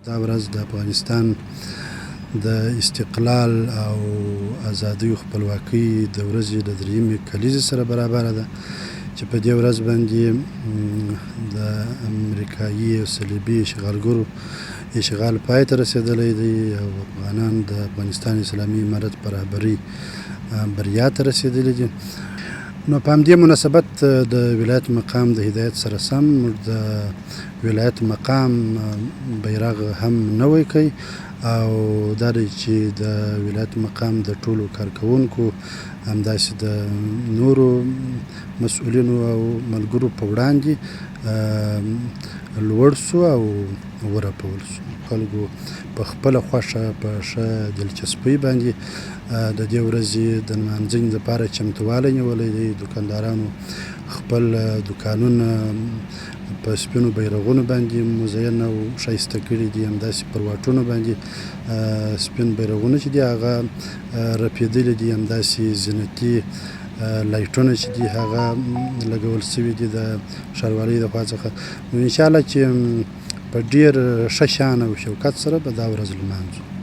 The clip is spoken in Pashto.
دا ورځ د افغانستان د استقلال او ازادۍ او خپلواکۍ د ورځې د درېیمې کلیزې سره برابره ده چې په دې ورځ باندې د امریکایي او صلیبي اشغالګرو اشغال پای ته رسېدلی دی او افغانان د افغانستان اسلامي امارت په رهبرۍ بریا ته رسېدلي دي. نو په همدې مناسبت د ولایت مقام د هدایت سره سم موږ د ولایت مقام بیرغ هم نوی کوي او دا دی چې د ولایت مقام د ټولو کارکوونکو همداسې د نورو مسؤلینو او ملګرو په وړاندې لوړ سو او ورپول سو. خلکو په خپله خوښه په ښه دلچسپۍ باندې د دې ورځې د نمانځنې لپاره چمتووالی نیولی دی. دوکاندارانو خپل دوکانونه په سپینو بیرغونو باندې مزین او ښایسته کړي دي. همداسې پر واټونو باندې سپین بیرغونه چې دي هغه رپېدلي دي. همداسې زینتي لایټونه چې دي هغه لګول سوي دي د ښاروالۍ د خوا څخه. نو انشاءالله چې په ډېر ښه شان او شوکت سره به دا ورځ لمانځو.